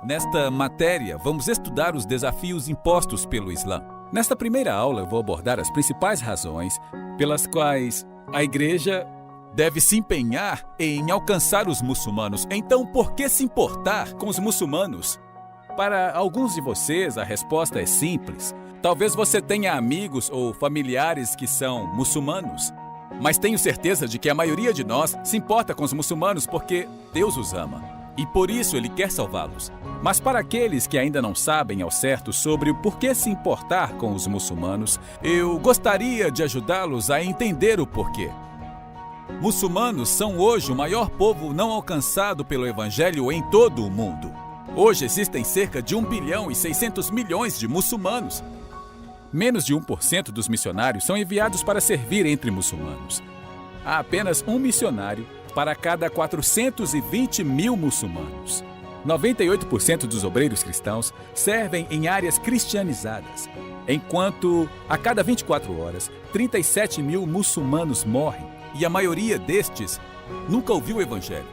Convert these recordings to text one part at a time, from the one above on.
Nesta matéria, vamos estudar os desafios impostos pelo Islã. Nesta primeira aula, eu vou abordar as principais razões pelas quais a igreja deve se empenhar em alcançar os muçulmanos. Então, por que se importar com os muçulmanos? Para alguns de vocês, a resposta é simples. Talvez você tenha amigos ou familiares que são muçulmanos, mas tenho certeza de que a maioria de nós se importa com os muçulmanos porque Deus os ama e por isso Ele quer salvá-los. Mas para aqueles que ainda não sabem ao certo sobre o porquê se importar com os muçulmanos, eu gostaria de ajudá-los a entender o porquê. Muçulmanos são hoje o maior povo não alcançado pelo Evangelho em todo o mundo. Hoje existem cerca de 1 bilhão e 600 milhões de muçulmanos. Menos de 1% dos missionários são enviados para servir entre muçulmanos. Há apenas um missionário para cada 420 mil muçulmanos. 98% dos obreiros cristãos servem em áreas cristianizadas, enquanto a cada 24 horas, 37 mil muçulmanos morrem e a maioria destes nunca ouviu o Evangelho.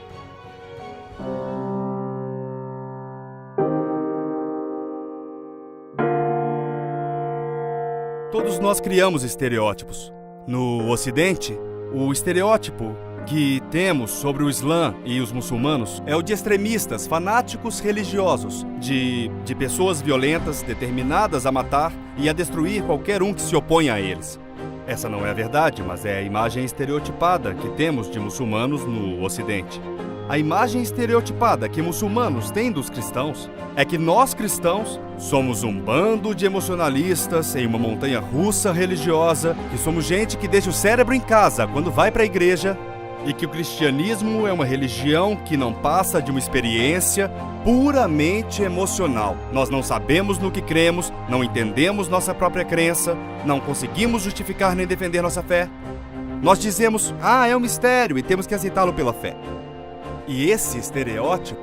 Todos nós criamos estereótipos. No Ocidente, o estereótipo que temos sobre o Islã e os muçulmanos é o de extremistas, fanáticos religiosos, de pessoas violentas, determinadas a matar e a destruir qualquer um que se oponha a eles. Essa não é a verdade, mas é a imagem estereotipada que temos de muçulmanos no Ocidente. A imagem estereotipada que muçulmanos têm dos cristãos é que nós cristãos somos um bando de emocionalistas em uma montanha russa religiosa, que somos gente que deixa o cérebro em casa quando vai para a igreja e que o cristianismo é uma religião que não passa de uma experiência puramente emocional. Nós não sabemos no que cremos, não entendemos nossa própria crença, não conseguimos justificar nem defender nossa fé. Nós dizemos, é um mistério e temos que aceitá-lo pela fé. E esse estereótipo,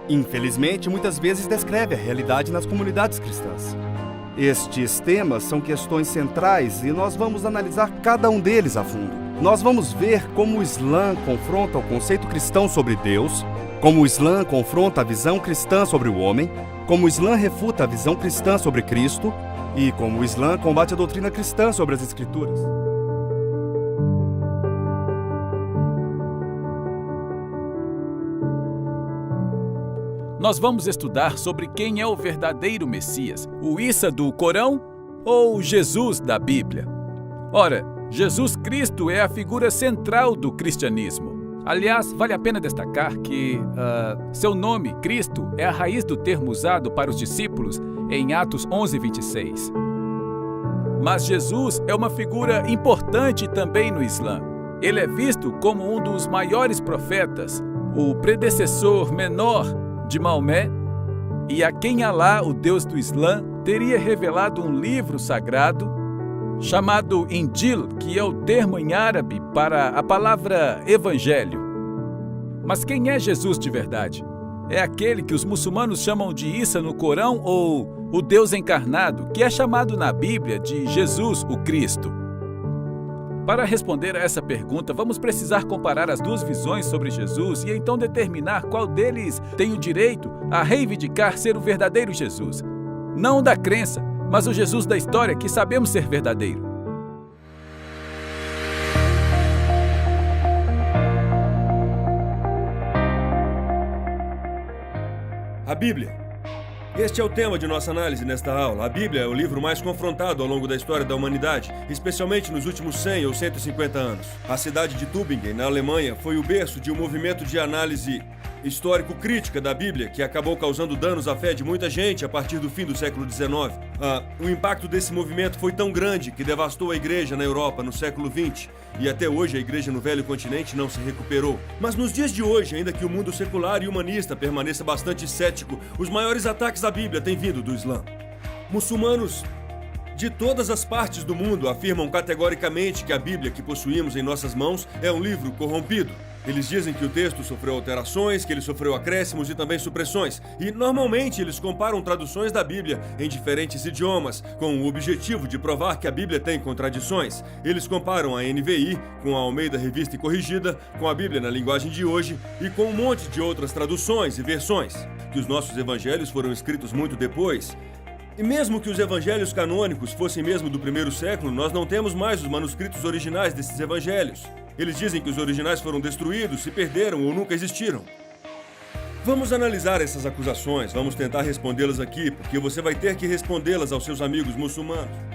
infelizmente, muitas vezes descreve a realidade nas comunidades cristãs. Estes temas são questões centrais e nós vamos analisar cada um deles a fundo. Nós vamos ver como o Islã confronta o conceito cristão sobre Deus, como o Islã confronta a visão cristã sobre o homem, como o Islã refuta a visão cristã sobre Cristo e como o Islã combate a doutrina cristã sobre as Escrituras. Nós vamos estudar sobre quem é o verdadeiro Messias, o Isa do Corão ou Jesus da Bíblia. Ora, Jesus Cristo é a figura central do cristianismo. Aliás, vale a pena destacar que seu nome, Cristo, é a raiz do termo usado para os discípulos em Atos 11:26. Mas Jesus é uma figura importante também no Islã. Ele é visto como um dos maiores profetas, o predecessor menor de Maomé, e a quem Alá, o Deus do Islã, teria revelado um livro sagrado chamado Injil, que é o termo em árabe para a palavra evangelho. Mas quem é Jesus de verdade? É aquele que os muçulmanos chamam de Isa no Corão ou o Deus encarnado, que é chamado na Bíblia de Jesus, o Cristo? Para responder a essa pergunta, vamos precisar comparar as duas visões sobre Jesus e então determinar qual deles tem o direito a reivindicar ser o verdadeiro Jesus. Não o da crença, mas o Jesus da história que sabemos ser verdadeiro. A Bíblia. Este é o tema de nossa análise nesta aula. A Bíblia é o livro mais confrontado ao longo da história da humanidade, especialmente nos últimos 100 ou 150 anos. A cidade de Tübingen, na Alemanha, foi o berço de um movimento de análise histórico-crítica da Bíblia, que acabou causando danos à fé de muita gente a partir do fim do século XIX. O impacto desse movimento foi tão grande que devastou a igreja na Europa no século XX, e até hoje a igreja no velho continente não se recuperou. Mas nos dias de hoje, ainda que o mundo secular e humanista permaneça bastante cético, os maiores ataques à Bíblia têm vindo do Islã. Muçulmanos de todas as partes do mundo afirmam categoricamente que a Bíblia que possuímos em nossas mãos é um livro corrompido. Eles dizem que o texto sofreu alterações, que ele sofreu acréscimos e também supressões. E, normalmente, eles comparam traduções da Bíblia em diferentes idiomas, com o objetivo de provar que a Bíblia tem contradições. Eles comparam a NVI com a Almeida Revista e Corrigida, com a Bíblia na linguagem de hoje e com um monte de outras traduções e versões. Que os nossos evangelhos foram escritos muito depois. E mesmo que os evangelhos canônicos fossem mesmo do primeiro século, nós não temos mais os manuscritos originais desses evangelhos. Eles dizem que os originais foram destruídos, se perderam ou nunca existiram. Vamos analisar essas acusações, vamos tentar respondê-las aqui, porque você vai ter que respondê-las aos seus amigos muçulmanos.